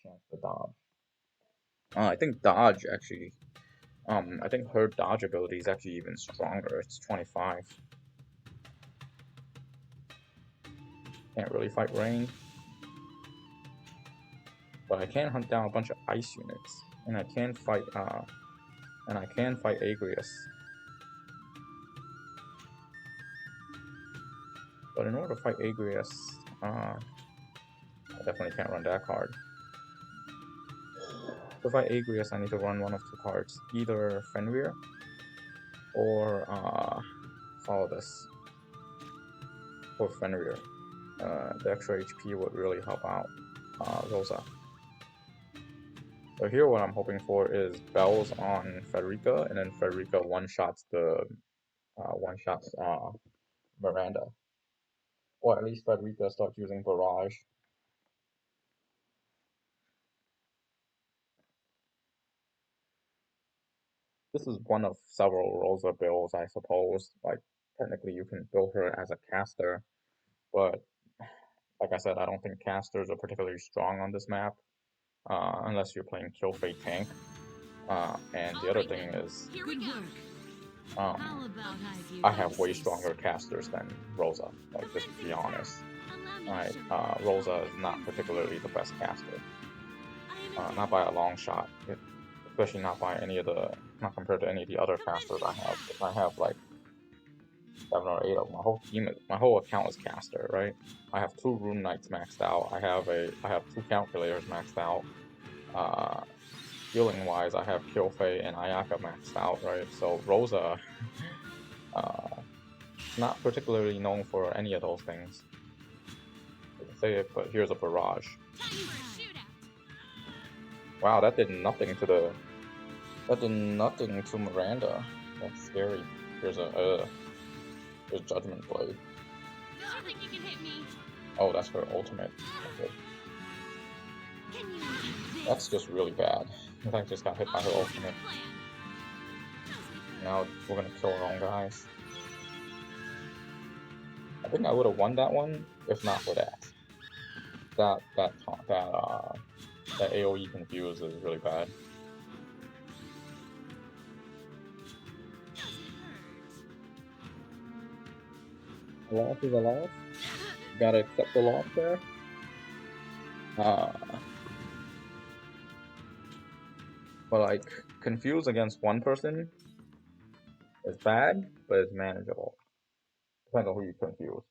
chance to dodge. I think dodge actually, I think her dodge ability is actually even stronger. It's 25. Can't really fight rain. But I can hunt down a bunch of ice units, and I can fight Agrius. But in order to fight Agrius, I definitely can't run that card. To fight Agrius, I need to run one of two cards, either Fenrir or follow this for Fenrir. The extra HP would really help out Rosa. So here what I'm hoping for is Bells on Frederica, and then Frederica one-shots Miranda. Or at least Frederica starts using Barrage. This is one of several Rosa builds, I suppose. Like, technically you can build her as a caster, but like I said, I don't think casters are particularly strong on this map, unless you're playing Kill Fate tank. And the other thing is, I have way stronger casters than Rosa, like, just to be honest. Right, Rosa is not particularly the best caster. Not by a long shot. Especially not compared to any of the other casters I have. If I have like 7 or 8 of them, my whole account is caster, right? I have 2 Rune Knights maxed out. I have 2 Calculators maxed out. Healing wise, I have Kyofei and Ayaka maxed out, right? So Rosa, not particularly known for any of those things. I can say it, but here's a Barrage. Wow, that did nothing to Miranda. That's scary. Here's Judgment Blade. Oh, that's her ultimate. Okay. That's just really bad. I just got hit by her ultimate. Now we're gonna kill our own guys. I think I would have won that one if not for that. That AoE confuse is really bad. A loss is a loss. Gotta accept the loss there. But like, confuse against one person is bad, but it's manageable. Depends on who you confuse.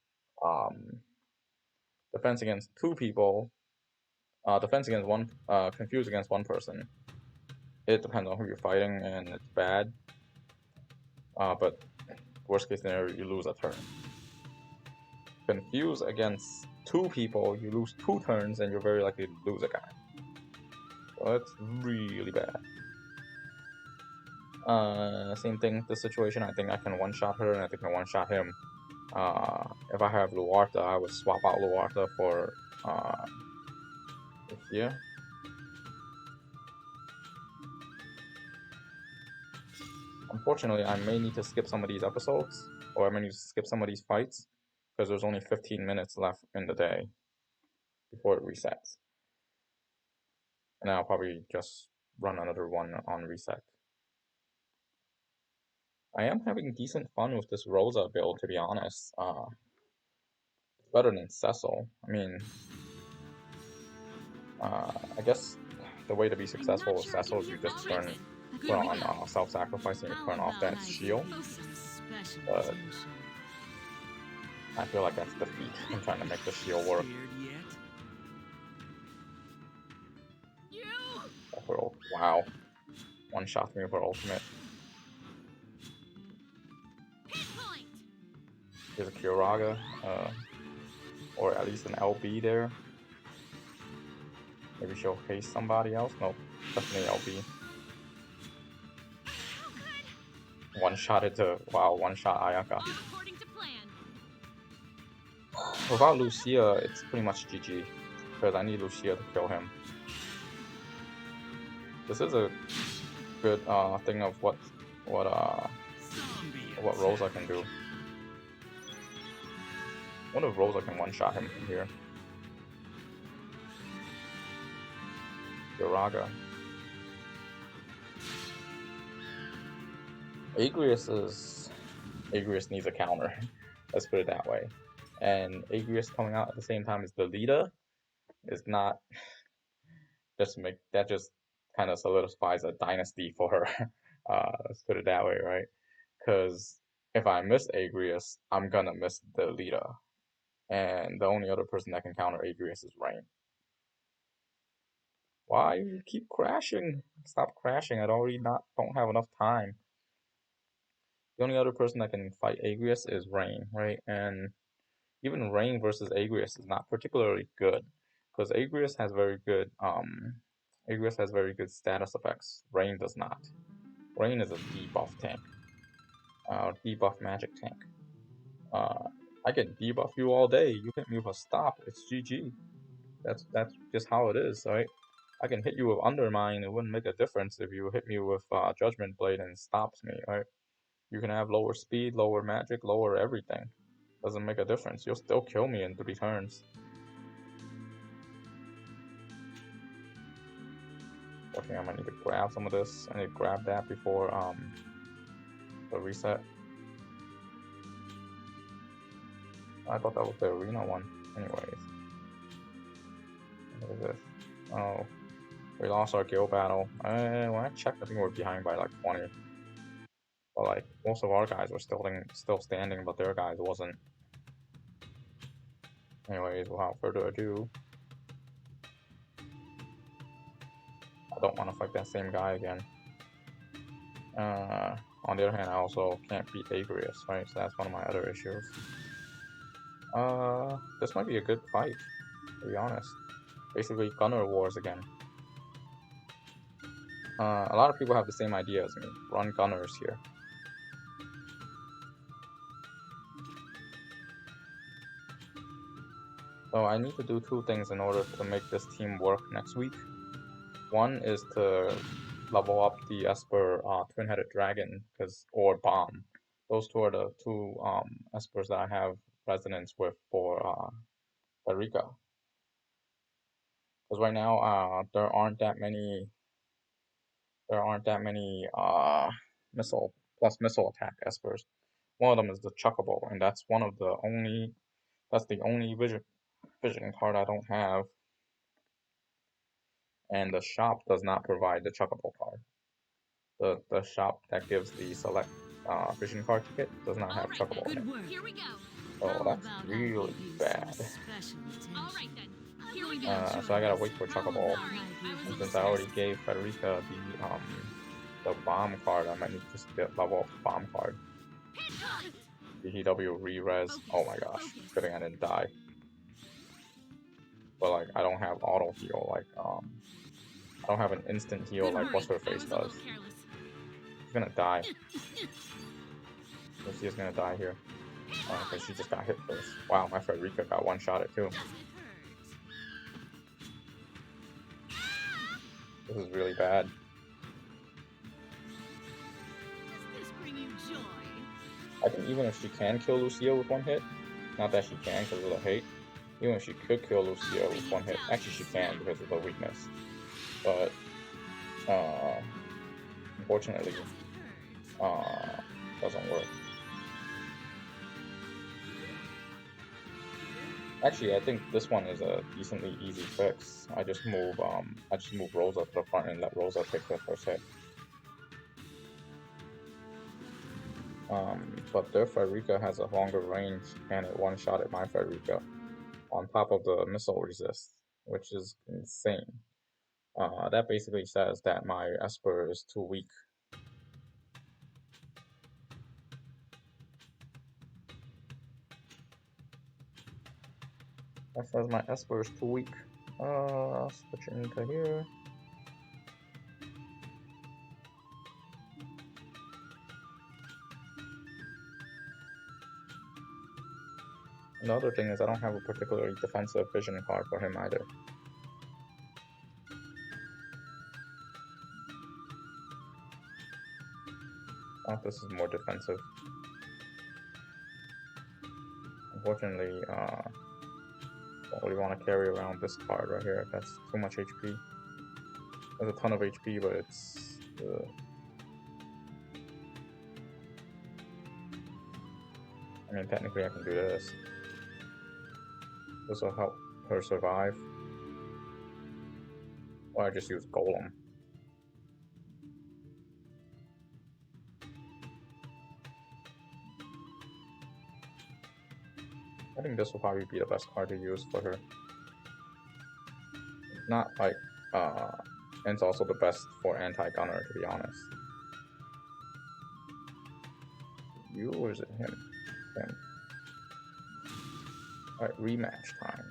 Defense against 2 people. Confuse against 1 person. It depends on who you're fighting, and it's bad. But worst case scenario, you lose a turn. Confuse against 2 people, you lose 2 turns, and you're very likely to lose a guy. So that's really bad. Same thing, this situation, I think I can one-shot her, and I think I can one-shot him. If I have Luarta, I would swap out Luarta for here. Unfortunately, I may need to skip some of these episodes, or I may need to skip some of these fights, because there's only 15 minutes left in the day before it resets. And I'll probably just run another one on reset. I am having decent fun with this Rosa build, to be honest. It's better than Cecil. I mean, I guess the way to be successful with Cecil is you just put on self-sacrifice and you turn off that shield. But I feel like that's defeat. I'm trying to make the shield work. Wow. One shot me with her ultimate. Here's a Kyoraga, or at least an LB there. Maybe she'll haste somebody else. Nope, definitely LB. One-shot it to, wow, one-shot Ayaka. Without Lucia, it's pretty much GG, because I need Lucia to kill him. This is a good thing of what Rosa can do. I wonder if Rosa can one-shot him from here. Yoraga. Agrius needs a counter. Let's put it that way. And Agrius coming out at the same time as the leader is not just kind of solidifies a dynasty for her. Let's put it that way, right? Because if I miss Agrius, I'm gonna miss the leader, and the only other person that can counter Agrius is Rain. Why you keep crashing? Stop crashing! I already don't have enough time. The only other person that can fight Agrius is Rain, right? And even Rain versus Agrius is not particularly good because Agrius has very good status effects. Rain does not. Rain is a debuff tank, debuff magic tank. I can debuff you all day. You hit me with a stop, it's GG. That's just how it is, right? I can hit you with Undermine. It wouldn't make a difference if you hit me with Judgment Blade and stops me, right? You can have lower speed, lower magic, lower everything. Doesn't make a difference. You'll still kill me in 3 turns. Okay, I'm gonna need to grab some of this. I need to grab that before the reset. I thought that was the arena one. Anyways. What is this? Oh, we lost our guild battle. When I checked, I think we're behind by like 20. But like most of our guys were still standing, but their guys wasn't. Anyways, without further ado, I don't want to fight that same guy again. On the other hand, I also can't beat Agrius, right? So that's one of my other issues. This might be a good fight, to be honest. Basically, Gunner Wars again. A lot of people have the same idea as me. Run Gunners here. So I need to do 2 things in order to make this team work next week. One is to level up the Esper Twin-Headed Dragon, or Bomb. Those 2 are the 2 Espers that I have resonance with for Erika. Because right now there aren't that many missile attack Espers. One of them is the Chuckable, and that's the only vision card I don't have. And the shop does not provide the Chuckable card. The shop that gives the select vision card ticket does not have Chuckable in it. Here we go. So that's really bad. So I gotta wait for Chuckable. And since I already gave Frederica the bomb card, I might need to just level up the bomb card. BTW re-res. Oh my gosh. Good thing I didn't die. But like I don't have auto heal like I don't have an instant heal like what's her face does. She's gonna die. Lucia's gonna die here. Because she just got hit first. Wow, my Frederica got one-shotted too. This is really bad. I think even if she can kill Lucia with 1 hit, not that she can because of the hate, even if she could kill Lucia with 1 hit, actually she can because of the weakness. But unfortunately, doesn't work. Actually, I think this one is a decently easy fix. I just move Rosa to the front and let Rosa take the first hit. But their Frederica has a longer range and it one-shotted my Frederica on top of the missile resist, which is insane. That basically says that my Esper is too weak. That says my Esper is too weak. Switching into here. Another thing is I don't have a particularly defensive vision card for him either. Oh, this is more defensive. Unfortunately, don't really want to carry around this card right here. That's too much HP. There's a ton of HP, but it's... I mean, technically I can do this. This will help her survive. Or I just use Golem. I think this will probably be the best card to use for her. Not like, and it's also the best for anti-gunner, to be honest. You or is it him? Him. Alright, rematch time.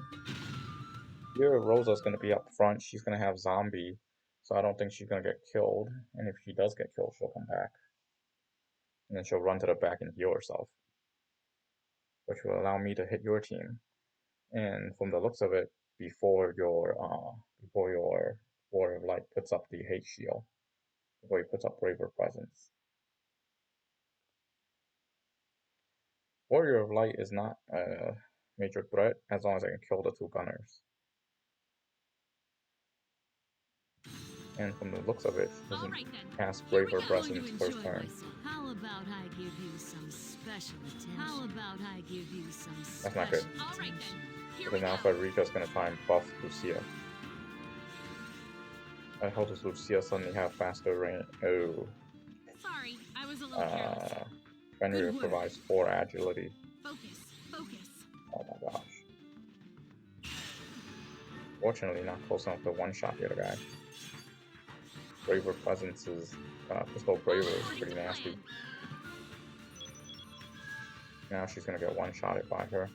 Here, Rosa's gonna be up front. She's gonna have zombie, so I don't think she's gonna get killed. And if she does get killed, she'll come back. And then she'll run to the back and heal herself, which will allow me to hit your team. And from the looks of it, before your Warrior of Light puts up the hate shield, before he puts up Braver Presence. Warrior of Light is not a major threat as long as I can kill the two gunners. And from the looks of it, she doesn't cast Braver Presence first turn. How about I give you some special attention? How about I give you some special That's not good. attention? Because now Frederica's gonna try and buff Lucia. How does Lucia suddenly have faster range? Oh. Sorry, I was a little careless. Fenrir provides 4 agility. Focus, focus. Oh my gosh. Fortunately, not close enough to one-shot the other guy. Braver Presence is, Pistol Braver is pretty nasty. Now she's gonna get one-shotted by her.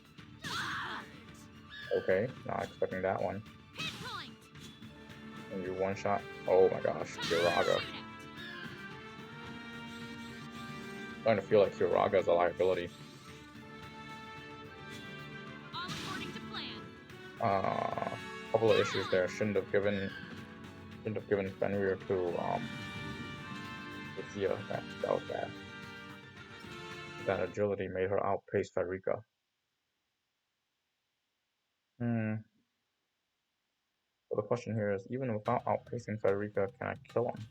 Okay, not expecting that one. And you one-shot. Oh my gosh, Kiraga. Starting to feel like Kiraga is a liability. Couple of issues there. Shouldn't have given Fenrir to Lucia. That was bad. That agility made her outpace Frederica. So the question here is, even without outpacing Frederica, can I kill him?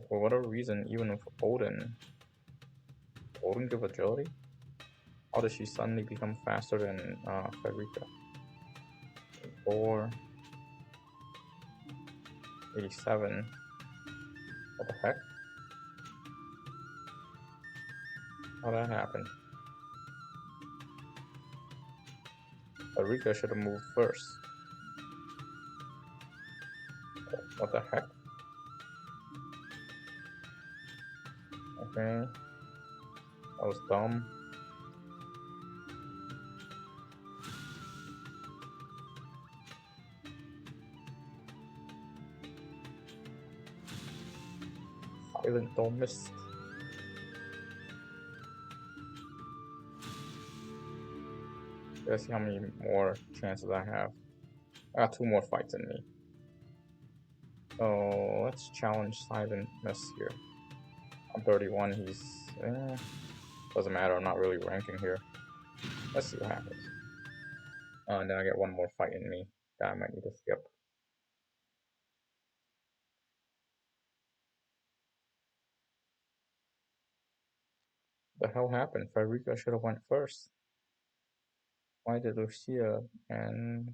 For whatever reason, even with Odin give agility? How does she suddenly become faster than Frederica? 4, 87. What the heck? How'd that happen? Frederica should have moved first. What the heck? Okay. That was dumb. Silent don't miss. Let's see how many more chances I have. I got 2 more fights in me. So let's challenge Silent Miss here. I'm 31, he's doesn't matter, I'm not really ranking here. Let's see what happens. And then I get 1 more fight in me that I might need to skip. The hell happened? Frederica should have went first. Why did Lucia and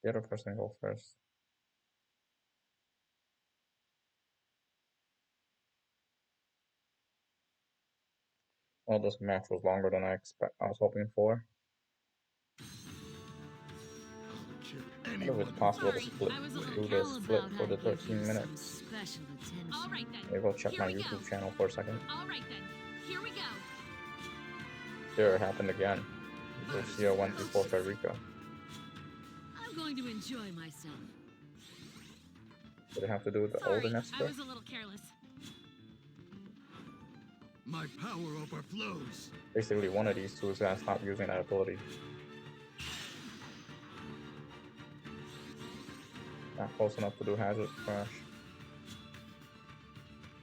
the other person go first? Well, this match was longer than I was hoping for. I don't know if it's possible to do the split for the 13 minutes. Maybe I'll check my YouTube channel for a second. Here we go. There, it happened again. Lucia went before Frederica. I'm going to enjoy myself. Did it have to do with the older Nestor? I was a little careless. My power overflows. Basically, one of these two is gonna stop using that ability. Not close enough to do Hazard Crash.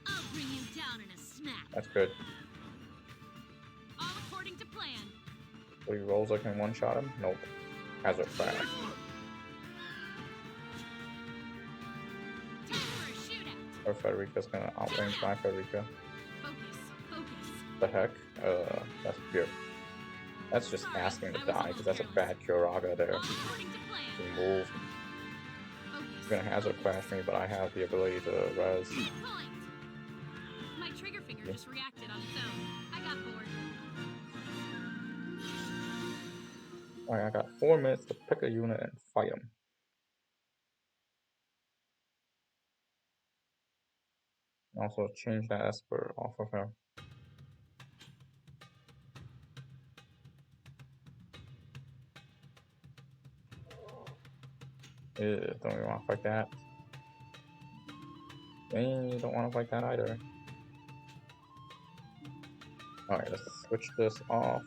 I'll bring you down in a snap. That's good. All according to plan. So he rolls like in one-shot him? Nope. Hazard Crash. Time for a shootout. Or Frederica's gonna outrange my Frederica. Focus, focus. The heck? That's weird. That's just asking to die, because that's a bad Kiraga there. All according to plan. To move. Focus, gonna hazard crash me, but I have the ability to res. My trigger finger just reacted on its own. I got bored. Alright, I got 4 minutes to pick a unit and fight him. Also change that Esper off of her. Ew, don't we want to fight that? We don't want to fight that either. Alright, let's switch this off.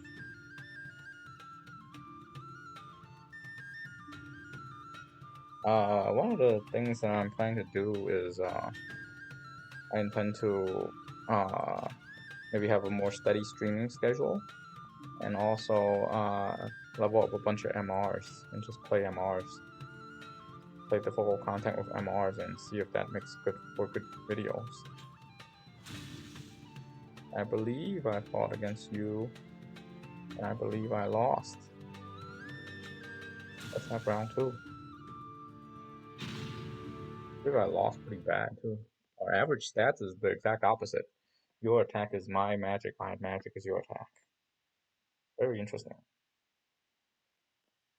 One of the things that I'm planning to do is I intend to maybe have a more steady streaming schedule, and also level up a bunch of MRs and just play MRs. Play difficult content with MRs and see if that makes good for good videos. I believe I fought against you, and I believe I lost. Let's have round 2. I believe I lost pretty bad too. Our average stats is the exact opposite. Your attack is my magic is your attack. Very interesting.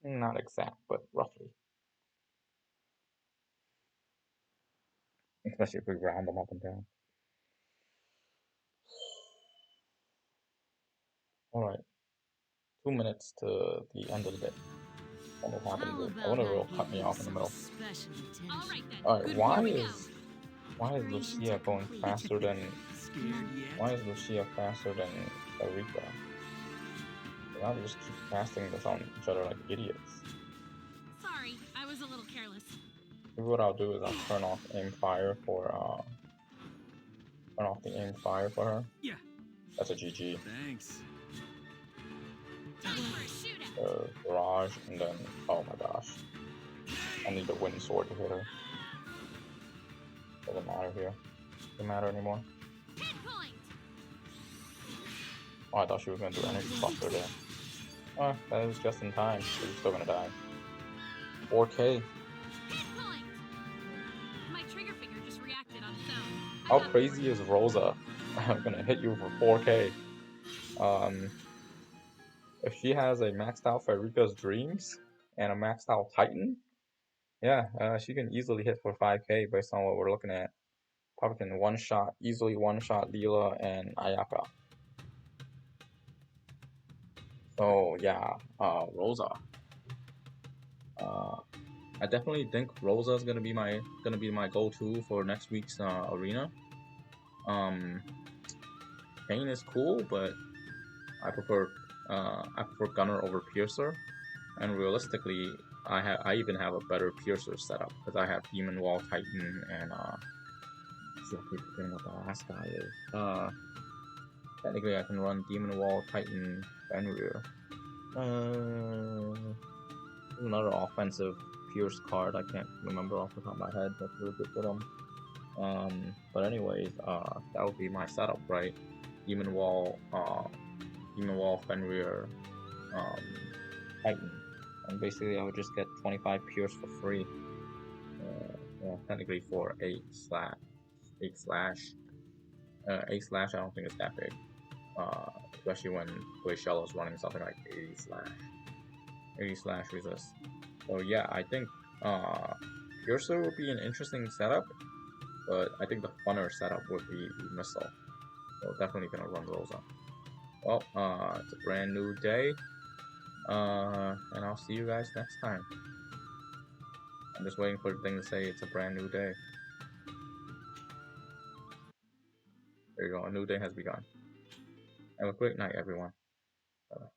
Not exact, but roughly. Especially if we round them up and down. Alright. 2 minutes to the end of the bit. What will happen? I wonder if it'll cut me off in the middle. Alright, why is Lucia going faster than Erika? Now they just keep casting this on each other like idiots. Sorry, I was a little careless. Maybe what I'll do is I'll turn off aim fire for her. Yeah. That's a GG. Thanks. Barrage, and then oh my gosh, I need the wind sword to hit her. Doesn't matter here. Doesn't matter anymore. Oh, I thought she was gonna do energy cluster there. Oh, that was just in time. She's still gonna die. 4K. My trigger finger just reacted on its own. How crazy is Rosa? I'm gonna hit you for 4K. If she has a maxed out Farika's Dreams and a maxed out Titan, yeah, she can easily hit for 5K based on what we're looking at. Probably can easily one-shot Leela and Ayaka. So yeah, Rosa. I definitely think Rosa is gonna be my go-to for next week's arena. Pain is cool, but I prefer Gunner over Piercer, and realistically, I even have a better Piercer setup because I have Demon Wall Titan and I keep forgetting what the last guy is. Technically, I can run Demon Wall Titan Fenrir. Another offensive Pierce card I can't remember off the top of my head. That's really good for them. But anyways, that would be my setup, right? Demon Wall Fenrir, Titan, and basically I would just get 25 Pierce for free. Well, technically for 8 slash. 8 slash I don't think it's that big. Especially when Glaciella is running something like 80 slash resist. So yeah, I think Piercer would be an interesting setup, but I think the funner setup would be Missile. So definitely gonna run Rosa. Well, it's a brand new day, and I'll see you guys next time. I'm just waiting for the thing to say it's a brand new day. There you go, a new day has begun. Have a great night, everyone. Bye-bye.